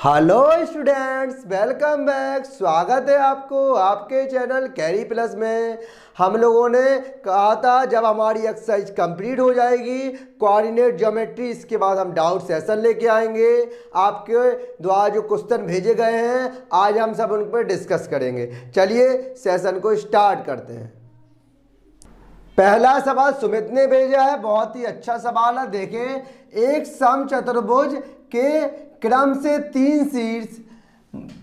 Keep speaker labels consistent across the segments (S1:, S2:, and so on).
S1: Hello students, welcome back. स्वागत है आपको आपके चैनल कैरी प्लस में। हम लोगों ने कहा था जब हमारी एक्सरसाइज कंप्लीट हो जाएगी कोऑर्डिनेट ज्योमेट्री, इसके बाद हम डाउट सेशन लेके आएंगे। आपके द्वारा जो क्वेश्चन भेजे गए हैं आज हम सब उन पर डिस्कस करेंगे। चलिए सेशन को स्टार्ट करते हैं। पहला सवाल सुमित ने भेजा है, बहुत ही अच्छा सवाल है। देखें, एक समचतुर्भुज के क्रम से तीन शीर्ष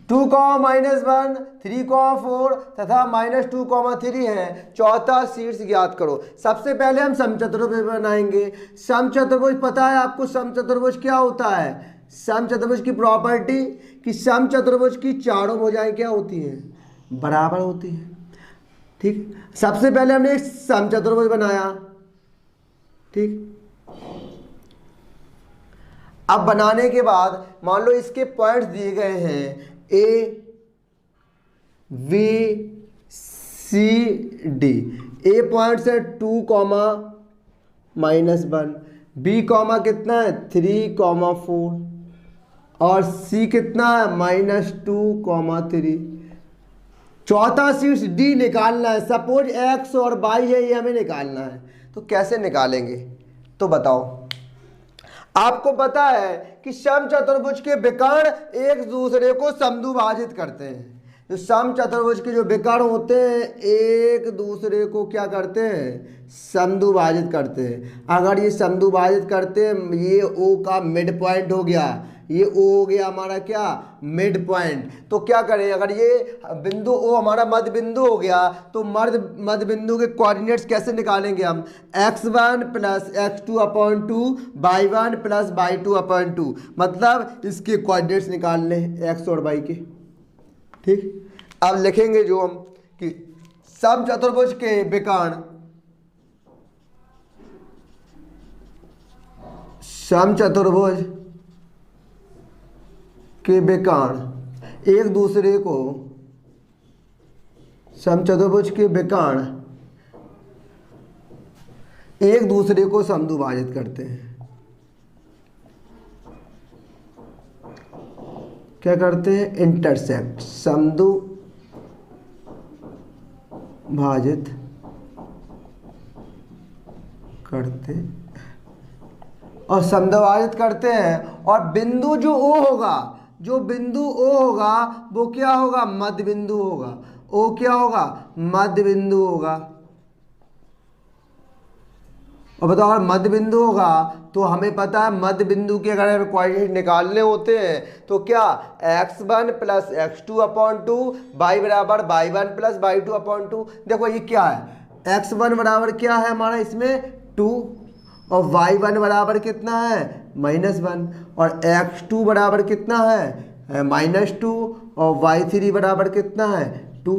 S1: 2, -1, 3, 4 तथा -2, 3 है। चौथा शीर्ष ज्ञात करो। सबसे पहले हम समचतुर्भुज बनाएंगे। समचतुर्भुज पता है आपको समचतुर्भुज क्या होता है? समचतुर्भुज की प्रॉपर्टी कि समचतुर्भुज की चारों भुजाएं क्या होती हैं? बराबर होती हैं। ठीक, सबसे पहले हमने एक समचतुर्भुज बनाया। ठीक, अब बनाने के बाद मान लो इसके पॉइंट्स दिए गए हैं A B C D. A points है 2, -1, बी कॉमा कितना है 3, 4 और सी कितना है -2, 3। चौथा शीर्ष डी निकालना है। सपोज एक्स और वाई है, ये हमें निकालना है। तो कैसे निकालेंगे तो बताओ। आपको पता है कि समचतुर्भुज के विकर्ण एक दूसरे को समद्विभाजित करते हैं। जो समचतुर्भुज के जो विकर्ण होते हैं एक दूसरे को क्या करते हैं? समद्विभाजित करते हैं। अगर ये समद्विभाजित करते हैं, ये ओ का मिड पॉइंट हो गया, ये ओ हो गया हमारा क्या मिड पॉइंट। तो क्या करें, अगर ये बिंदु ओ हमारा मध्य बिंदु हो गया तो मध्य बिंदु के कोऑर्डिनेट्स कैसे निकालेंगे हम? x1 + x2/2 y1 + y2/2। मतलब इसके कोऑर्डिनेट्स निकाल लें x और y के। ठीक, अब लिखेंगे जो हम कि समचतुर्भुज के विकर्ण समचतुर्भुज के विकर्ण एक दूसरे को समचतुर्भुज के विकर्ण एक दूसरे को समद्विभाजित करते हैं। क्या करते हैं? इंटरसेक्ट, समद्विभाजित करते और समद्विभाजित करते हैं। और बिंदु जो ओ होगा, जो बिंदु ओ होगा वो क्या होगा? मध्य बिंदु होगा। ओ क्या होगा? मध्य बिंदु होगा। और बताओ, अगर मध्य बिंदु होगा तो हमें पता है मध्य बिंदु के अगर हमें कोऑर्डिनेट निकालने होते हैं तो क्या x1 + x2/2 y बराबर y1 + y2/2। देखो ये क्या है, x1 बराबर क्या है हमारा इसमें 2 और y1 बराबर कितना है -1 और x2 बराबर कितना है -2 और y3 बराबर कितना है 2।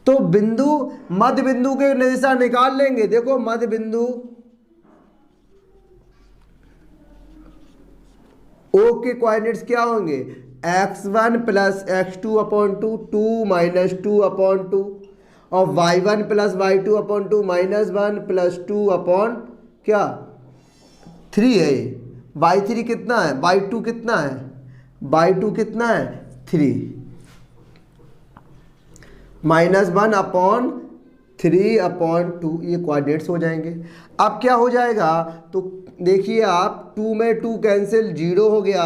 S1: तो बिंदु मध्य बिंदु के दिशा निकाल लेंगे। देखो मध्य बिंदु O के कोऑर्डिनेट्स क्या होंगे? x1 + x2/2 2 -2/2 और y1 + y2/2 -1 + 2 क्या 3 है। y3 कितना है? y2 कितना है? y2 कितना है 3 -1/3/2। ये कोऑर्डिनेट्स हो जाएंगे। अब क्या हो जाएगा तो देखिए आप, 2 में 2 कैंसिल 0 हो गया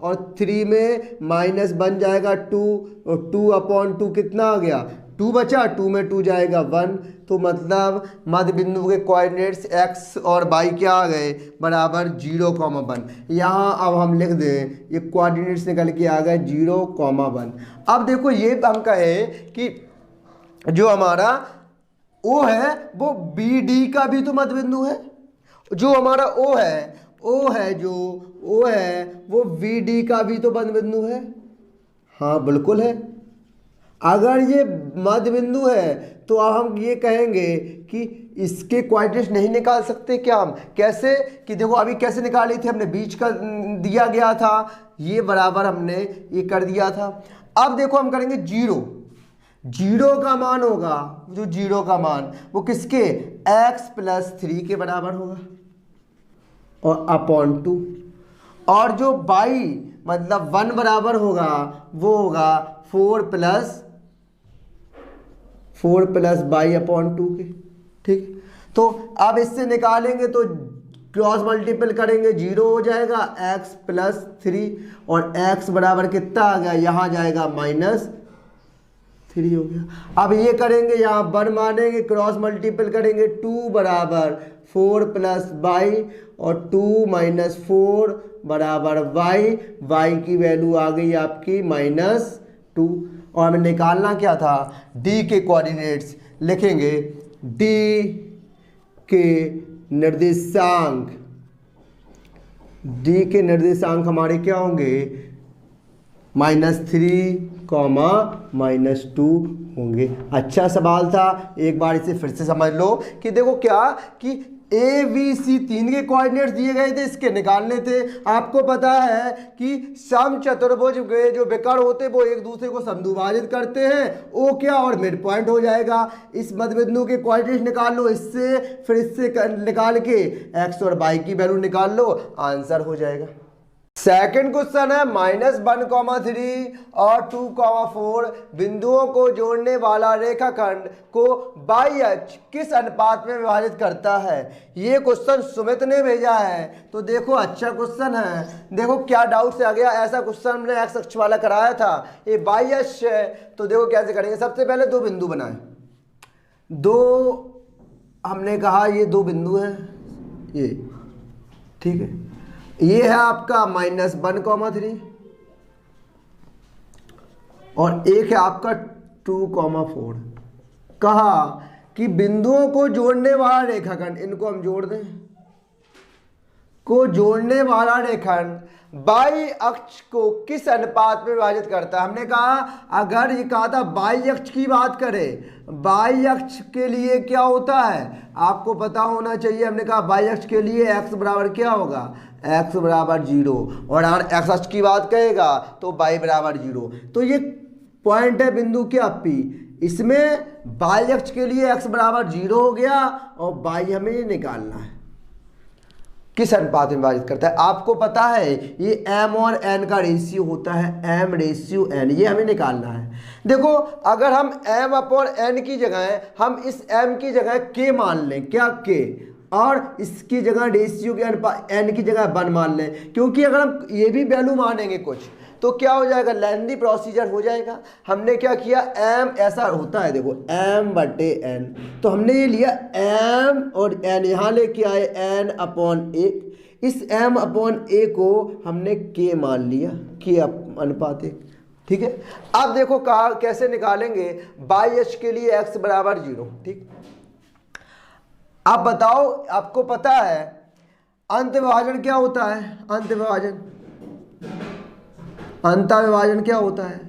S1: और 3 में माइनस बन जाएगा 2 और 2/2 कितना आ गया 2 बचा। 2 में 2 जाएगा 1। तो मतलब मध्य बिंदु के कोऑर्डिनेट्स x और y क्या आ गए? बराबर 0, 1। यहाँ अब हम लिख दें ये कोऑर्डिनेट्स निकल के आ गए 0, 1। अब देखो ये हम कहें कि जो हमारा O है वो BD का भी तो मध्य बिंदु है। जो हमारा O है जो O है वो VD का भी तो मध्य बिंदु है। हाँ बिल्कुल है। अगर ये मध्य बिंदु है तो अब हम ये कहेंगे कि इसके कोऑर्डिनेट्स नहीं निकाल सकते क्या हम? कैसे कि देखो अभी कैसे निकाली थी हमने, बीच का दिया गया था, ये बराबर हमने ये कर दिया था। अब देखो हम करेंगे 0 का मान होगा, जो 0 का मान वो किसके? x + 3 के बराबर होगा और /2। और जो y मतलब 1 बराबर होगा वो होगा 4 प्लस बाई अपॉन 2 के। ठीक, तो अब इससे निकालेंगे तो क्रॉस मल्टीपल करेंगे 0 हो जाएगा x प्लस 3 और x बराबर कितना आ गया, यहाँ जाएगा -3 हो गया। अब ये करेंगे यहाँ 1 मानेंगे, क्रॉस मल्टीपल करेंगे 2 बराबर 4 प्लस y और 2 माइनस 4 बराबर y की वैल्यू आ गई आपकी -2। और हमें निकालना क्या था, d के कोऑर्डिनेट्स लिखेंगे, d के निर्देशांक, d के निर्देशांक हमारे क्या होंगे, -3, -2 होंगे। अच्छा सवाल था, एक बार इसे फिर से समझ लो कि देखो क्या कि ए बी सी 3 के कोऑर्डिनेट्स दिए गए थे, इसके निकालने थे। आपको पता है कि सम चतुर्भुज के जो विकर्ण होते हैं वो एक दूसरे को समद्विभाजित करते हैं, ओ क्या और मिड पॉइंट हो जाएगा। इस मध्य बिंदु के कोऑर्डिनेट्स निकाल लो इससे, फिर इससे निकाल के एक्स और वाई की वैल्यू निकाल लो, आंसर हो जाएगा। सेकंड क्वेश्चन है -1,3 और 2,4 बिंदुओं को जोड़ने वाला रेखाखंड को बाई अक्ष किस अनुपात में विभाजित करता है। ये क्वेश्चन सुमित ने भेजा है, तो देखो अच्छा क्वेश्चन है। देखो क्या डाउट से आ गया, ऐसा क्वेश्चन हमने एक्स अक्ष वाला कराया था, ये बाई अक्ष है, तो देखो कैसे करेंगे। सबसे पहले 2 बिंदु बनाए, 2 हमने कहा ये 2 बिंदु हैं, ये ठीक है, ये है आपका -1,3 और एक है आपका 2,4। कहा कि बिंदुओं को जोड़ने वाला रेखाखंड, इनको हम जोड़ दें, को जोड़ने वाला रेखाखंड बाई अक्ष को किस अनुपात में विभाजित करता है। हमने कहा अगर ये कहा था बाई अक्ष की बात करें, बाई अक्ष के लिए क्या होता है आपको पता होना चाहिए। हमने कहा बाई अक्ष के लिए x बराबर क्या होगा, x बराबर 0, और अगर x अक्ष की बात कहेगा तो y बराबर 0। तो ये पॉइंट है बिंदु क्या P, इसमें बाई अक्ष के लिए x बराबर 0 हो गया और y हमें निकालना है किस अनुपात में विभाजित करता है। आपको पता है ये m और n का रेशियो होता है, m/n, ये हमें निकालना है। देखो अगर हम m/n की जगह, हम इस m की जगह k मान लें, क्या k, और इसकी जगह रेशियो के अनुपात n की जगह 1 मान लें, क्योंकि अगर हम ये भी वैल्यू मानेंगे कुछ तो क्या हो जाएगा, लेंथी प्रोसीजर हो जाएगा। हमने क्या किया, m ऐसा होता है देखो m/n, तो हमने ये लिया m और n यहाँ लेके आए n/1, इस m/a को हमने k मान लिया, k अनुपात 1, ठीक है। अब देखो कहा कैसे निकालेंगे, बाई अक्ष के लिए x बराबर 0, ठीक। आप बताओ, आपको पता है अंत विभाजन क्या होता है, अंत विभाजन क्या होता है,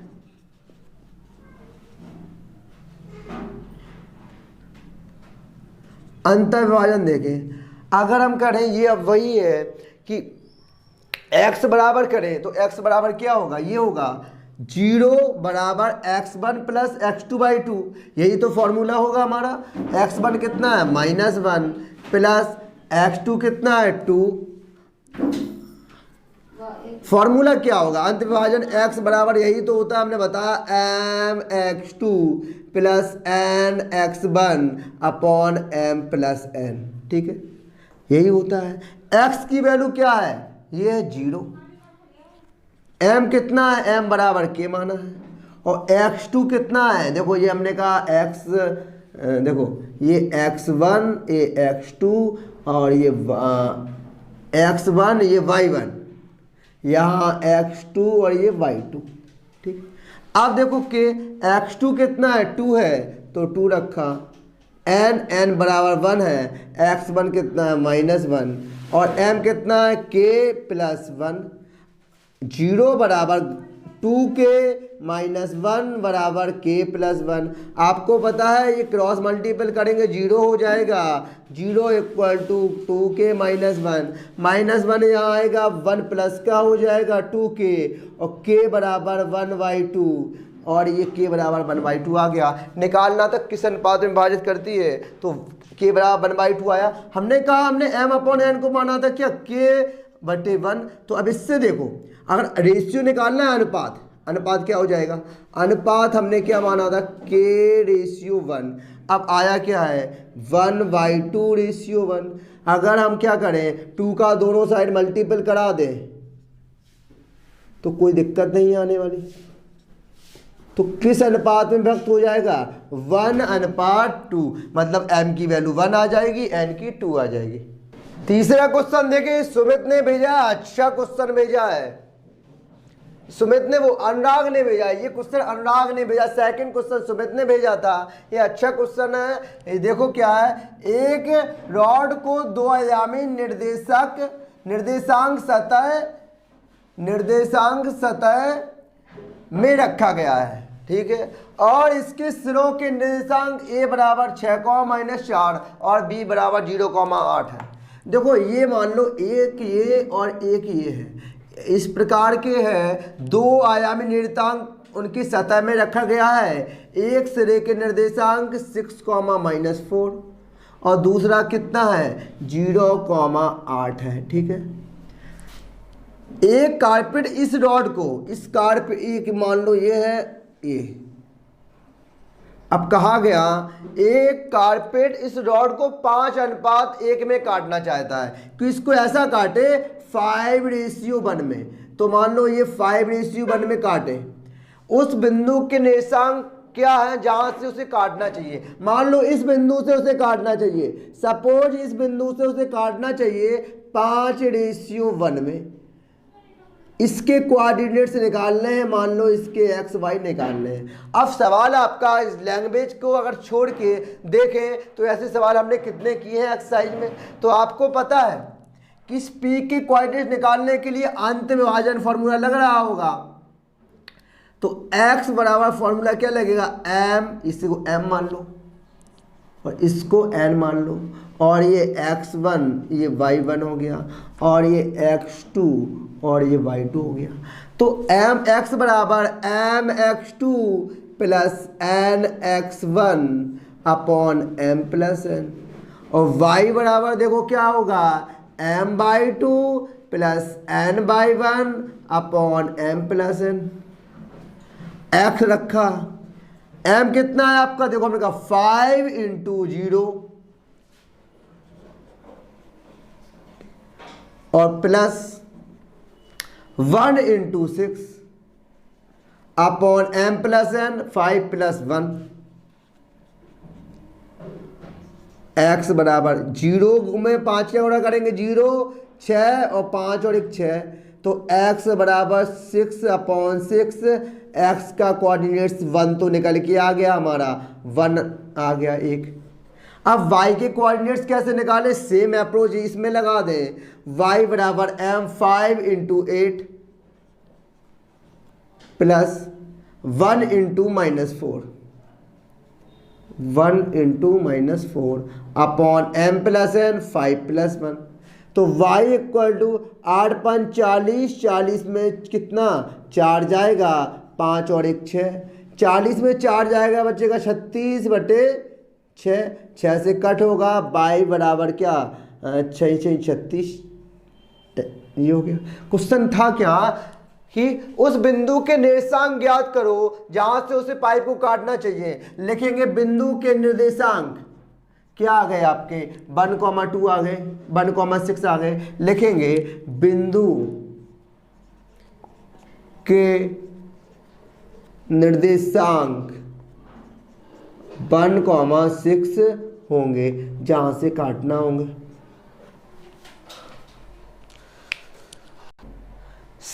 S1: अंत विभाजन देखें। अगर हम करें ये, अब वही है कि x बराबर करें तो x बराबर क्या होगा, ये होगा 0 बराबर x1 प्लस x2/2, यही तो फॉर्मूला होगा हमारा। x1 कितना है -1 प्लस x2 कितना है 2। फॉर्मूला क्या होगा, अंत विभाजन x बराबर यही तो होता है, हमने बताया mx2 plus nx1 upon m plus n, ठीक है, यही होता है। x की वैल्यू क्या है, ये है 0, m कितना है, m बराबर k माना है, और x2 कितना है, देखो ये हमने कहा x, देखो ये x1 ये x2 और ये x1 ये y1, यहाँ x2 और ये y2, ठीक। अब देखो कि x2 कितना है, 2 है, तो 2 रखा, n बराबर 1 है, x1 कितना है -1 और m कितना है k प्लस 1, 0 बराबर 2k -1 बराबर k प्लस 1। आपको पता है ये क्रॉस मल्टीपल करेंगे 0 हो जाएगा, 0 = 2k -1 यहाँ आएगा, 1 प्लस का हो जाएगा 2k और k बराबर 1/2 और ये k बराबर 1/2 आ गया। निकालना तक किस अनुपात में विभाजित करती है, तो k बराबर 1/2 आया। हमने कहा हमने m/n को माना था क्या, k/1। तो अब इससे देखो, अगर रेशियो निकालना है अनुपात, अनुपात क्या हो जाएगा, अनुपात हमने क्या माना था, k/1। अब आया क्या है 1/2/1। अगर हम क्या करें 2 का दोनों साइड मल्टीपल करा दें तो कोई दिक्कत नहीं आने वाली। तो किस अनुपात में व्यक्त हो जाएगा, 1:2, मतलब m की वैल्यू 1 आ जाएगी, n की 2 आ जाएगी। तीसरा क्वेश्चन देखिए, सुमित ने भेजा, अच्छा क्वेश्चन भेजा है सुमित ने, वो अनुराग ने भेजा है, ये क्वेश्चन अनुराग ने भेजा, सेकंड क्वेश्चन सुमित ने भेजा था, ये अच्छा क्वेश्चन है। ये देखो क्या है, एक रॉड को 2 आयामी निर्देशांक सतह में रखा गया है, ठीक है, और इसके सिरों के निर्देशांक a बराबर 6, और b बराबर 0,8 है। देखो ये मान लो एक ये और एक ये है, इस प्रकार के है 2 आयामी निर्देशांक उनकी सतह में रखा गया है। एक सिरे के निर्देशांक 6, और दूसरा कितना है 0,8 है, ठीक है। एक कारपेट इस रॉड को, इस कारपेट एक मान लो ये है ए, अब कहा गया एक कारपेट इस रॉड को 5:1 में काटना चाहता है कि इसको ऐसा काटे 5:1 में। तो मान लो ये 5:1 में काटे, उस बिंदु के निर्देशांक क्या है जहां से उसे काटना चाहिए, मान लो इस बिंदु से उसे काटना चाहिए, सपोज इस बिंदु से उसे काटना चाहिए 5:1 में। इसके कोऑर्डिनेट्स निकालने हैं, मान लो इसके एक्स वाई निकालने हैं। अब सवाल आपका इस लैंग्वेज को अगर छोड़ के देखें तो ऐसे सवाल हमने कितने किए हैं एक्सरसाइज में, तो आपको पता है कि इस पी के कोऑर्डिनेट निकालने के लिए अंत विभाजन फॉर्मूला लग रहा होगा। तो x बराबर फॉर्मूला क्या लगेगा, m, इसको m मान लो और इसको n मान लो, और ये x1 ये y1 हो गया, और ये x2 और ये y2 हो गया। तो x बराबर mx2 plus nx1 upon m plus n, और y बराबर देखो क्या होगा m/2 plus n/1 upon m plus n। x रखा, m कितना है आपका, देखो हमने कहा 5 × 0 और plus 1 × 6 upon m plus n, 5 + 1। x बराबर 0 में 5 क्या गुणा करेंगे, 0 6 और 5 और 1 6, तो x बराबर 6/6, x का कोऑर्डिनेट्स 1 तो निकल के आ गया, हमारा 1 आ गया 1। अब y के कोऑर्डिनेट्स कैसे निकाले, सेम अप्रोच इसमें लगा दें, y बराबर m 5 × 8 plus 1 × -4, 1 × -4 upon m plus n 5 + 1। तो y = 8 × 40, 40 में कितना 4 जाएगा, 5 और 1 6, 40 में 4 जाएगा बचेगा 36/6, 6 से कट होगा, y बराबर क्या 6 6 36, ये हो गया। क्वेश्चन था क्या कि उस बिंदु के निर्देशांक ज्ञात करो जहां से उसे पाइप को काटना चाहिए। लिखेंगे बिंदु के निर्देशांक क्या आ गए आपके 1,2 आ गए, 1,6 आ गए। लिखेंगे बिंदु के निर्देशांक 1,6 होंगे जहां से काटना होंगे।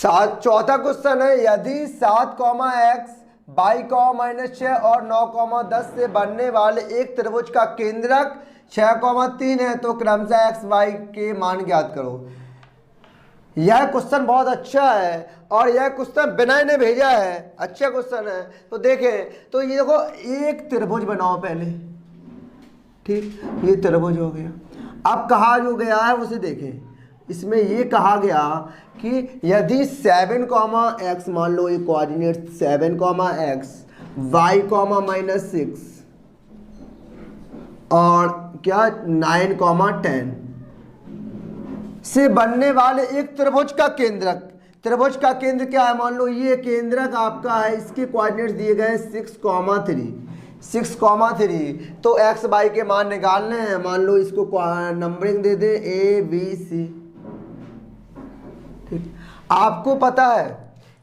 S1: चौथा क्वेश्चन है, यदि 7,x 22,-6 और 9,10 से बनने वाले एक त्रिभुज का केंद्रक 6,3 है तो क्रमशः x y के मान ज्ञात करो। यह क्वेश्चन बहुत अच्छा है और यह क्वेश्चन विनय ने भेजा है, अच्छा क्वेश्चन है। तो देखें, तो ये देखो एक त्रिभुज बनाओ पहले, ठीक, ये त्रिभुज हो गया। अब कहा जो गया है उसे देखें, इसमें ये कहा गया कि यदि 7,x मान लो ये कोऑर्डिनेट 7,x y, -6 और क्या 9, 10 से बनने वाले एक त्रिभुज का केंद्रक त्रिभुज का केंद्र क्या है, मान लो ये केंद्रक आपका है, इसके कोऑर्डिनेट्स दिए गए 6,3 तो एक्स वाई के मान निकालने हैं। मान लो इसको नंबरिंग दे दे ABC। ठीक, आपको पता है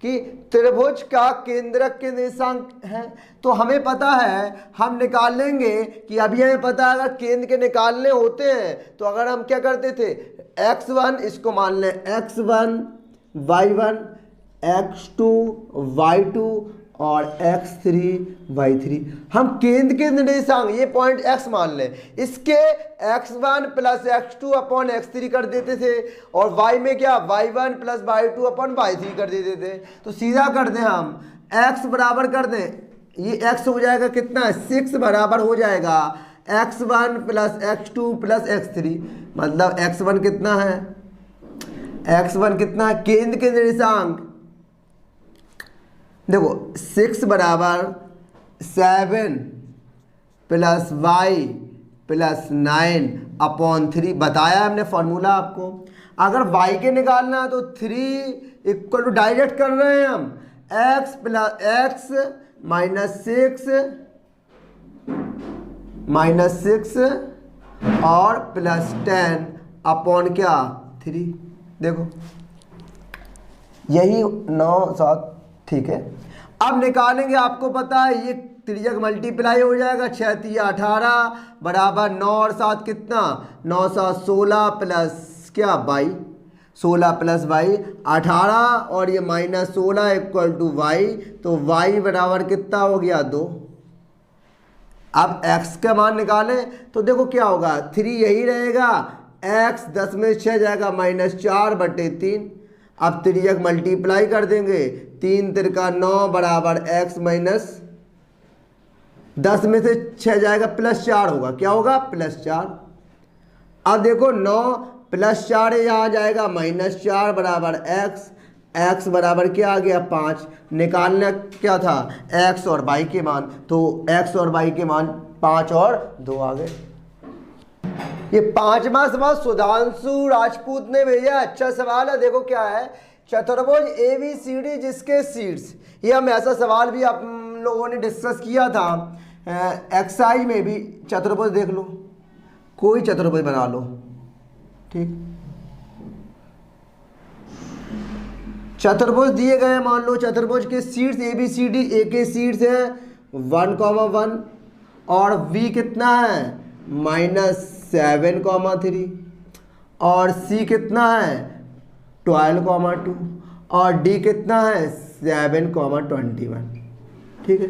S1: कि त्रिभुज का केंद्रक के निर्देशांक है, तो हमें पता है, हम निकाल लेंगे कि अभी हमें पता है अगर केंद्र के निकालने होते हैं तो अगर हम क्या करते थे, x1 इसको मान लें x1 y1 x2 y2 और x3 y3। हम केंद्र के निर्देशांक ये पॉइंट x मान लें, इसके x1 plus x2 upon x3 कर देते थे और y में क्या y1 plus y2 upon y3 कर देते थे। तो सीधा कर दें हम, x बराबर कर दें, ये x हो जाएगा कितना है 6 बराबर हो जाएगा x1 plus x2 plus x3, मतलब x1 कितना है, x1 कितना है केंद्र के निर्देशांक, देखो 6 बराबर 7 प्लस y प्लस 9 अपॉन 3 बताया हमने फॉर्मूला आपको। अगर y के निकालना है तो 3 इक्वल टू डायरेक्ट कर रहे हैं हम x प्लस x माइनस 6 और प्लस 10 अपॉन क्या 3। देखो यही 9 7 ठीक है। अब निकालेंगे, आपको पता है ये त्रिज्यक मल्टीप्लाई हो जाएगा, 6 3 18 बराबर 9 और 7 कितना 9 7 16 प्लस क्या 22, 16 प्लस y 18 और ये माइनस 16 इक्वल टू y, तो y बराबर कितना हो गया 2। अब x का मान निकालें तो देखो क्या होगा, 3 यही रहेगा, x 10 में 6 जाएगा -4/3। अब त्रिज्यक मल्टीप्लाई कर देंगे, 3 तिरका 9 बराबर x माइनस 10 में से 6 जाएगा +4 होगा, क्या होगा +4। अब देखो 9 +4 यहाँ जाएगा -4 बराबर x बराबर क्या आ गया 5। निकालना क्या था x और y के मान, तो x और y के मान 5 और 2 आ गए। ये 5वां सवाल सुधांशु राजपूत ने भेजा, अच्छा सवाल है। देखो क्या है, चतुर्भुज ABCD जिसके शीर्ष, ये हम ऐसा सवाल भी आप लोगों ने डिस्कस किया था एक्सरसाइज में भी। चतुर्भुज देख लो, कोई चतुर्भुज बना लो, ठीक, चतुर्भुज दिए गए, मान लो चतुर्भुज के शीर्ष ABCD, ए के शीर्ष है 1,1 और B कितना है -7,3 और C कितना है 12,2 और D कितना है 7,21। ठीक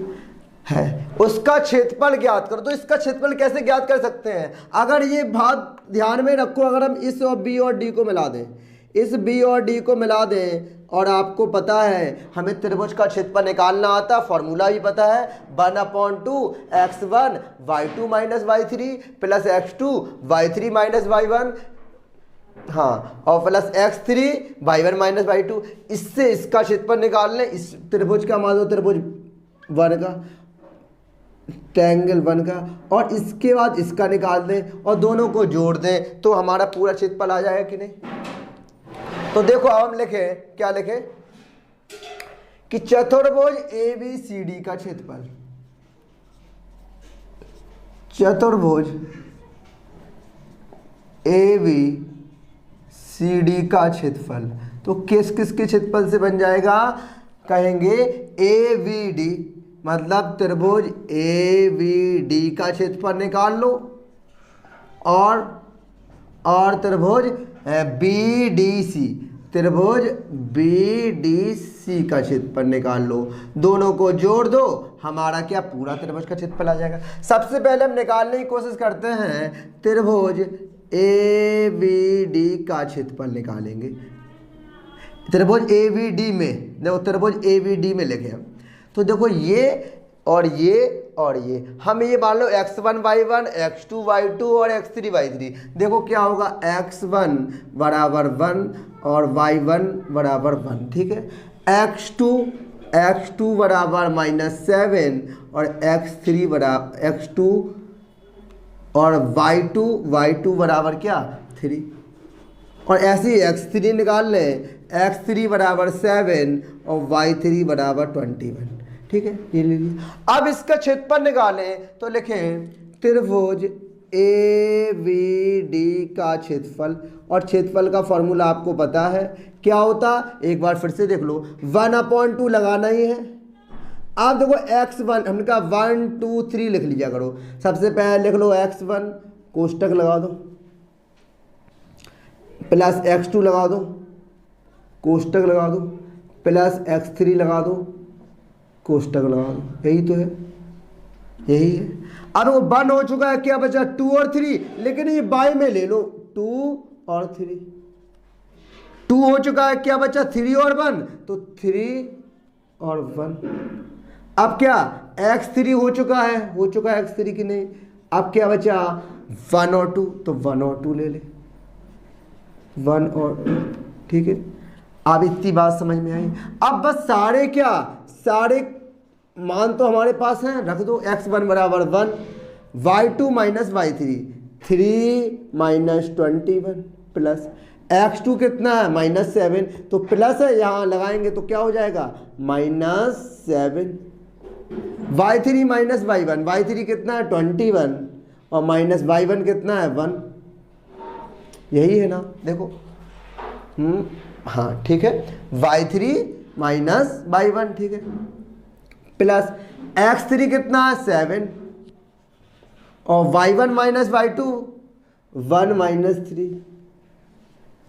S1: है, उसका क्षेत्रफल ज्ञात करो। तो इसका क्षेत्रफल कैसे ज्ञात कर सकते हैं, अगर ये बात ध्यान में रखो, अगर हम इस और B और D को मिला दें, इस B और D को मिला दें, और आपको पता है हमें त्रिभुज का क्षेत्रफल निकालना आता, फॉर्मूला भी पता है 1/2 x1 y2 minus y3 plus x2 y3 minus y1, हाँ, और plus x3 y1 minus y2। इससे इसका क्षेत्रफल निकाल लें, इस त्रिभुज का मान लो त्रिभुज 1 का, ट्रायंगल 1 का, और इसके बाद इसका निकाल दें और दोनों को जोड़ दें तो हमारा पूरा क्षेत्रफल आ जाएगा कि नहीं। तो देखो अब हम लिखें, क्या लिखें कि चतुर्भुज ABCD का क्षेत्रफल, चतुर्भुज ABCD का क्षेत्रफल, तो किस किस के क्षेत्रफल से बन जाएगा, कहेंगे AVD, मतलब त्रिभुज AVD का क्षेत्रफल निकाल लो, और त्रिभुज BDC, त्रिभुज BDC का क्षेत्रफल निकाल लो, दोनों को जोड़ दो, हमारा क्या पूरा त्रिभुज का क्षेत्रफल आ जाएगा। सबसे पहले हम निकालने की कोशिश करते हैं त्रिभुज AVD का क्षेत्रफल निकालेंगे। त्रिभुज AVD में देखो, त्रिभुज AVD में लिखे हम, तो देखो ये और ये और ये, हम ये मान लो x1 y1 x2 y2 और x3 y3। देखो क्या होगा, x1 बराबर 1 और y1 बराबर 1, ठीक है, x2 बराबर -7 और x3 बराबर x2 और y2 बराबर क्या 3, और ऐसे ही x3 निकाल लें, x3 बराबर 7 और y3 बराबर 21। ठीक है, ये ले लीजिए। अब इसका क्षेत्रफल निकालें तो लिखें त्रिभुज ए बी डी का क्षेत्रफल, और क्षेत्रफल का फॉर्मूला आपको पता है क्या होता, एक बार फिर से देख लो, 1/2 लगाना ही है। आप देखो x1 हमने कहा 1 2 3 लिख लीजिए करो। सबसे पहले लिख लो x1 कोष्टक लगा दो, प्लस x2 लगा दो कोष्टक लगा दो, प्लस x3 लगा दो कोष्टक लगा दो। यही तो है, यही है। अब वो 1 हो चुका है, क्या बचा 2 और 3, लेकिन ये बाय में ले लो 2 और 3। 2 हो चुका है, क्या बचा 3 और 1, तो 3 और 1। अब क्या x3 हो चुका है x3 की नहीं। अब क्या बचा 1 और 2, तो 1 और 2 ले ले, 1 और 2। ठीक है, अब इतनी बात समझ में आई। अब बस सारे मान तो हमारे पास हैं, रख दो। x1 बराबर 1, y2 minus y3 3 minus 21, plus x2 कितना है -7, तो प्लस है यहाँ लगाएंगे तो क्या हो जाएगा -7, y3 माइनस y1, y3 कितना है 21 और माइनस y1 कितना है 1। यही है ना, देखो हाँ ठीक है, y3 माइनस y1, ठीक है, प्लस x3 कितना है 7 और y1 माइनस y2 1 माइनस 3।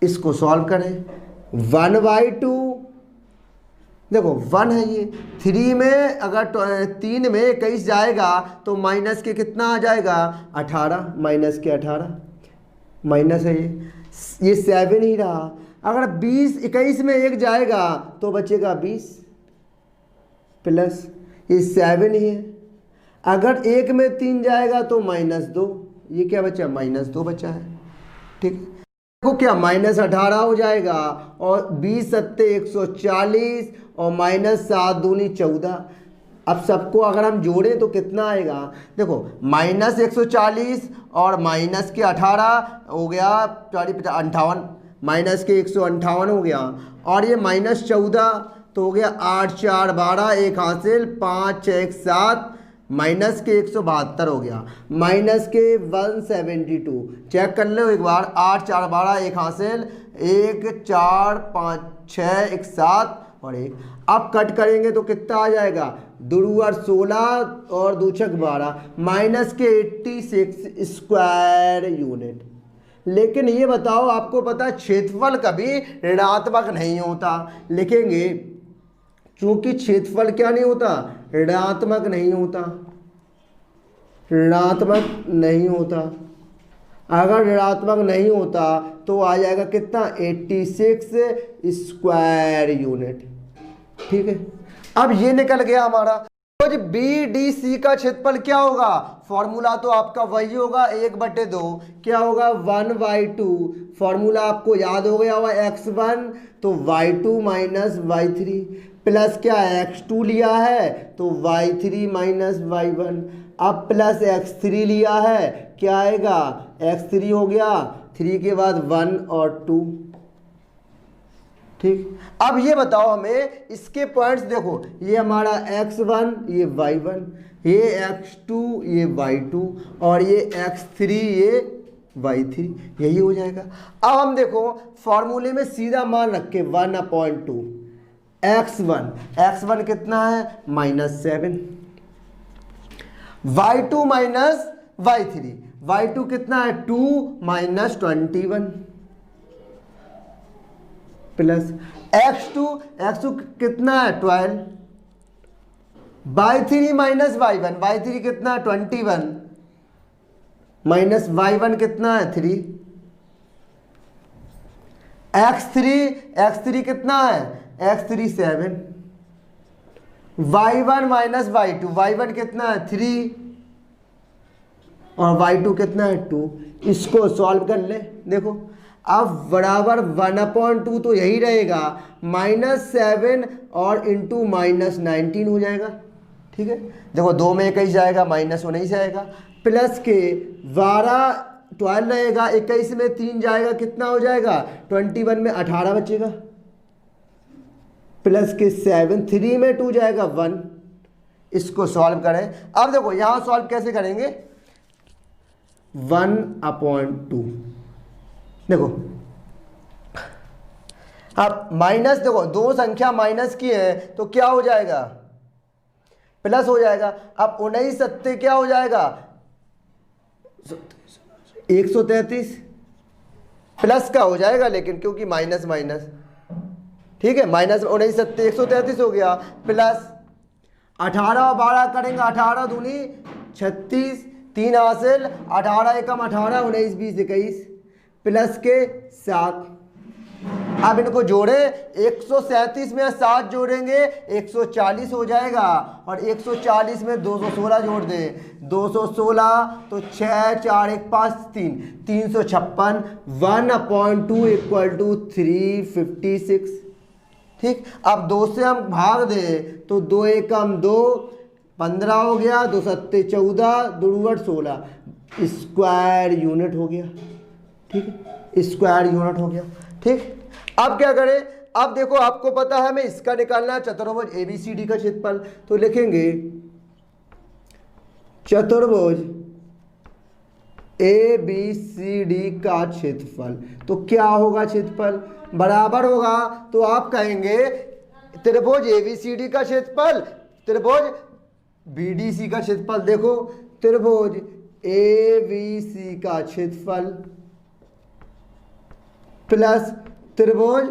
S1: इसको सॉल्व करें, 1/2 देखो 1 है ये, 3 में अगर 3 में 21 जाएगा तो माइनस के कितना आ जाएगा 18, माइनस के 18 माइनस है ये 7 ही रहा। अगर 21 में 1 जाएगा तो बचेगा 20, प्लस ये 7 ही है। अगर 1 में 3 जाएगा तो -2, ये क्या बचा -2 बचा है। ठीक है, देखो क्या -18 हो जाएगा और 20 सत्ते 140 और -7 दूनी 14। अब सबको अगर हम जोड़ें तो कितना आएगा, देखो -140 और माइनस के 18 हो गया 58, माइनस के 158 हो गया, और ये -14 तो हो गया 8 4 12, एक हासिल 5 6 1 7, माइनस के 172 हो गया, माइनस के 172। चेक कर लो एक बार, 8 4 12, एक हासिल 1 4 5 6 1 7 और 1। अब कट करेंगे तो कितना आ जाएगा, दुरुवर 16 और दूचक 12, माइनस के 86 स्क्वायर यूनिट। लेकिन ये बताओ, आपको पता है क्षेत्रफल कभी ऋणात्मक नहीं होता, लिखेंगे चूंकि क्षेत्रफल क्या नहीं होता, ऋणात्मक नहीं होता, ऋणात्मक नहीं होता। अगर ऋणात्मक नहीं होता तो आ जाएगा कितना 86 स्क्वायर यूनिट। ठीक है, अब ये निकल गया हमारा। तो बी डी सी का क्षेत्रफल क्या होगा, फॉर्मूला तो आपका वही होगा 1/2, क्या होगा 1/2। फॉर्मूला आपको याद हो गया होगा, x1 तो y2 माइनस y3, प्लस क्या x2 लिया है तो y3 माइनस y1, अब प्लस x3 लिया है, क्या आएगा x3 हो गया, 3 के बाद 1 और 2। ठीक, अब ये बताओ हमें इसके पॉइंट्स देखो, ये हमारा x1 ये y1, ये x2 ये y2 और ये x3 ये y3, यही हो जाएगा। अब हम देखो फॉर्मूले में सीधा मान रख के 1/2 x1 कितना है -7, y2 माइनस y3 कितना है 2 माइनस 21, प्लस x2 कितना है 12, y3 माइनस y3 कितना है 21 माइनस y1 कितना है 3, x3 कितना है x3 7, y1 माइनस y1 कितना है 3 और y2 कितना है 2। इसको सॉल्व कर ले, देखो अब बराबर 1/2 तो यही रहेगा, -7 और इंटू -19 हो जाएगा। ठीक है, देखो 2 में 21 जाएगा, -19 जाएगा, प्लस के 12 रहेगा, 21 में 3 जाएगा, कितना हो जाएगा 21 में 18 बचेगा। प्लस के 7, 3 में 2 जाएगा 1। इसको सॉल्व करें। अब देखो यहां सॉल्व कैसे करेंगे, 1/2। देखो अब माइनस, देखो दो संख्या माइनस की है तो क्या हो जाएगा, प्लस हो जाएगा। अब 19 सत्ते क्या हो जाएगा, 133 प्लस का हो जाएगा, लेकिन क्योंकि माइनस माइनस, ठीक है, माइनस 19 सत्ते 133 हो गया, प्लस 18 और 12 करेंगे, 18 दूनी 36, 3 हासिल, 18 एकम 18, 19 20 21, प्लस के 7। अब इनको जोड़े, 137 में 7 जोड़ेंगे 140 हो जाएगा, और 140 में 216 जोड़ दें, 216 तो 6 4 1 5 3, 356, 1/2 इक्वल टू 356। ठीक, अब 2 से हम भाग दें तो 2 एकम 2, 15 हो गया, 2 सत्ते 14, 2 16, स्क्वायर यूनिट हो गया। ठीक है, स्क्वायर यूनिट हो गया। ठीक, अब क्या करें, अब देखो आपको पता है हमें इसका निकालना है, चतुर्भुज ABCD का क्षेत्रफल। तो लिखेंगे चतुर्भुज ABCD का क्षेत्रफल। तो क्या होगा, क्षेत्रफल बराबर होगा, तो आप कहेंगे त्रिभुज ABCD का क्षेत्रफल, त्रिभुज BDC का क्षेत्रफल। देखो त्रिभुज ABC का क्षेत्रफल प्लस त्रिभुज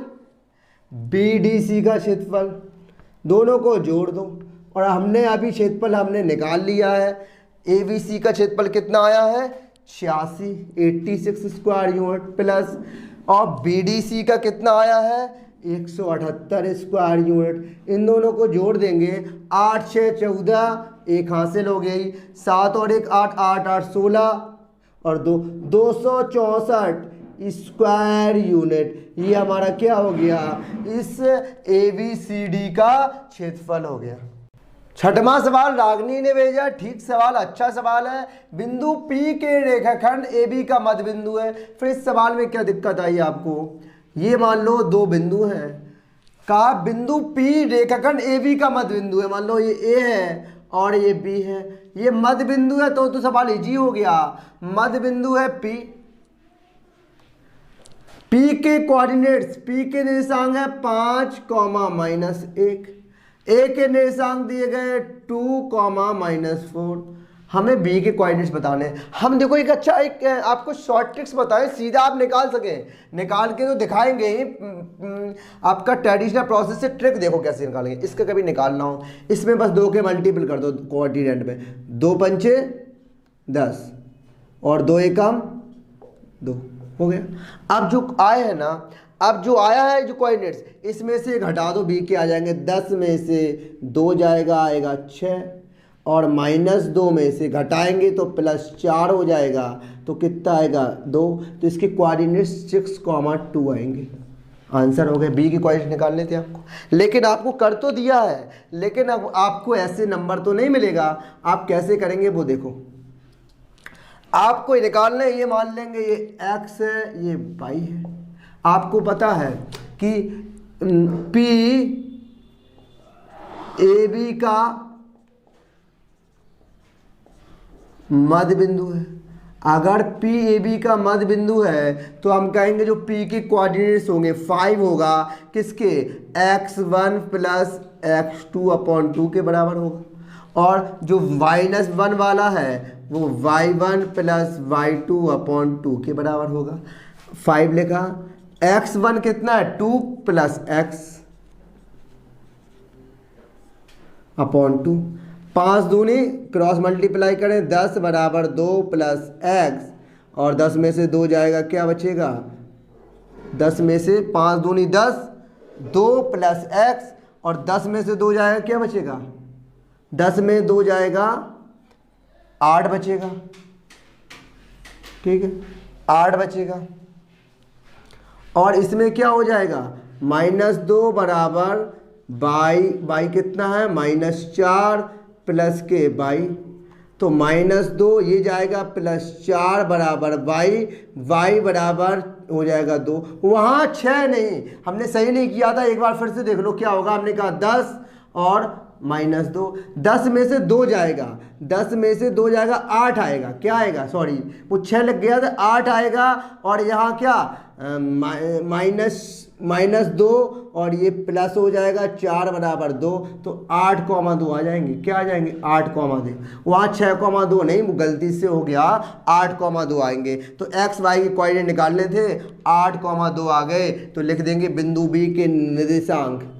S1: BDC का क्षेत्रफल, दोनों को जोड़ दो, और हमने अभी क्षेत्रफल हमने निकाल लिया है। ABC का क्षेत्रफल कितना आया है, 86, 86 स्क्वायर यूनिट, प्लस और BDC का कितना आया है, 178 स्क्वायर यूनिट। इन दोनों को जोड़ देंगे, 8 6 14, 1 हासिल हो गई, 7 और 1 8, 8 8 16, और 2 264 स्क्वायर यूनिट। ये हमारा क्या हो गया, इस ABCD का क्षेत्रफल हो गया। छठवां सवाल रागनी ने भेजा, ठीक सवाल, अच्छा सवाल है। बिंदु P के रेखाखंड AB का मध्य बिंदु है। फिर इस सवाल में क्या दिक्कत आई आपको, ये मान लो दो बिंदु हैं, का बिंदु P रेखाखंड AB का मध्य बिंदु है। मान लो ये A है और ये B है, ये मध्य बिंदु है, तो सवाल इजी हो गया। मध्य बिंदु है P, P के कोऑर्डिनेट्स, P के निर्देशांक है 5, -1, A के निर्देशांक दिए गए 2, -4। हमें B के कोऑर्डिनेट्स बताने हैं। हम देखो एक अच्छा एक आपको शॉर्ट ट्रिक्स बताएं, सीधा आप निकाल सकें, निकाल के तो दिखाएंगे ही। आपका ट्रेडिशनल प्रोसेस से ट्रिक देखो कैसे निकालेंगे। इसका कभी निकालना हो, इसमें बस 2 के मल्टीपल कर दो कोऑर्डिनेट में, 2 पंचे 10 और 2 एकम 2 हो गया। अब जो आए हैं ना, अब जो आया है जो कोऑर्डिनेट्स, इसमें से घटा दो, B के आ जाएंगे 10 में से 2 जाएगा, आएगा 6, और -2 में से घटाएंगे तो +4 हो जाएगा, तो कितना आएगा 2। तो इसके कोऑर्डिनेट्स 6,2 आएंगे। आंसर हो गया। B के कोऑर्डिनेट निकालने थे आपको, लेकिन आपको कर तो दिया है, लेकिन अब आपको ऐसे नंबर तो नहीं मिलेगा। आप कैसे करेंगे वो देखो, आपको निकालना है। ये मान लेंगे ये x है, ये y है। आपको पता है कि P AB का मध्य बिंदु है। अगर P AB का मध्य बिंदु है तो हम कहेंगे जो P के कोऑर्डिनेट्स होंगे 5 होगा, किसके, x1 + x2/2 के बराबर होगा, और जो -1 वाला है वो y1 + y2/2 के बराबर होगा। 5 लिखा, x1 कितना है, 2 + x/2, 5 दूनी क्रॉस मल्टीप्लाई करें, 10 = 2 + x, और 10 में से 2 जाएगा, क्या बचेगा, 10 में से 5 दूनी 10, 2 + x, और 10 में से 2 जाएगा, क्या बचेगा, 10 में 2 जाएगा 8 बचेगा। ठीक है, 8 बचेगा, और इसमें क्या हो जाएगा, -2 बराबर y कितना है, -4 प्लस के y, तो -2 ये जाएगा, +4 बराबर y बराबर हो जाएगा 2, वहाँ 6 नहीं, हमने सही नहीं किया था, एक बार फिर से देख लो क्या होगा। हमने कहा 10 और -2, 10 में से 2 जाएगा, 10 में से 2 जाएगा 8 आएगा, क्या आएगा, सॉरी वो 6 लग गया था, 8 आएगा। और यहाँ क्या -2 और ये प्लस हो जाएगा 4 बराबर 2, तो 8,2 आ जाएंगे, क्या आ जाएंगे 8,2, वहाँ 6,2 नहीं, वो गलती से हो गया, 8,2 आएंगे। तो एक्स वाई के कोऑर्डिनेट निकालने थे, 8,2 आ गए, तो लिख देंगे बिंदु बी के निर्देशांक।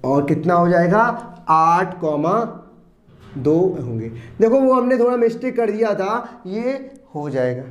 S1: और कितना हो जाएगा 8,2 होंगे। देखो वो हमने थोड़ा मिस्टेक कर दिया था, ये हो जाएगा।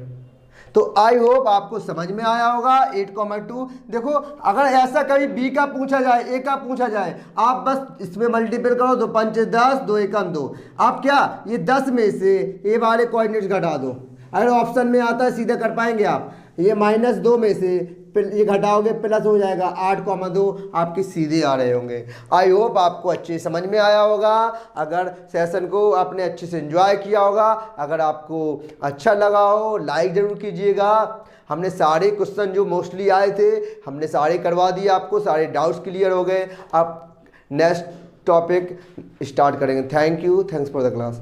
S1: तो आई होप आपको समझ में आया होगा 8,2। देखो अगर ऐसा कभी बी का पूछा जाए, ए का पूछा जाए, आप बस इसमें मल्टीपल करो, 2 5 10, 2 एकम 2। आप क्या ये 10 में से ए वाले कोऑर्डिनेट्स घटा दो, अगर ऑप्शन में आता है सीधे कर पाएंगे आप। ये -2 में से ये घटाओगे प्लस हो जाएगा 8,2, आपके सीधे आ रहे होंगे। आई होप आपको अच्छे समझ में आया होगा। अगर सेशन को आपने अच्छे से एंजॉय किया होगा, अगर आपको अच्छा लगा हो लाइक ज़रूर कीजिएगा। हमने सारे क्वेश्चन जो मोस्टली आए थे हमने सारे करवा दिए, आपको सारे डाउट्स क्लियर हो गए। आप नेक्स्ट टॉपिक स्टार्ट करेंगे। Thank you, thanks for the class.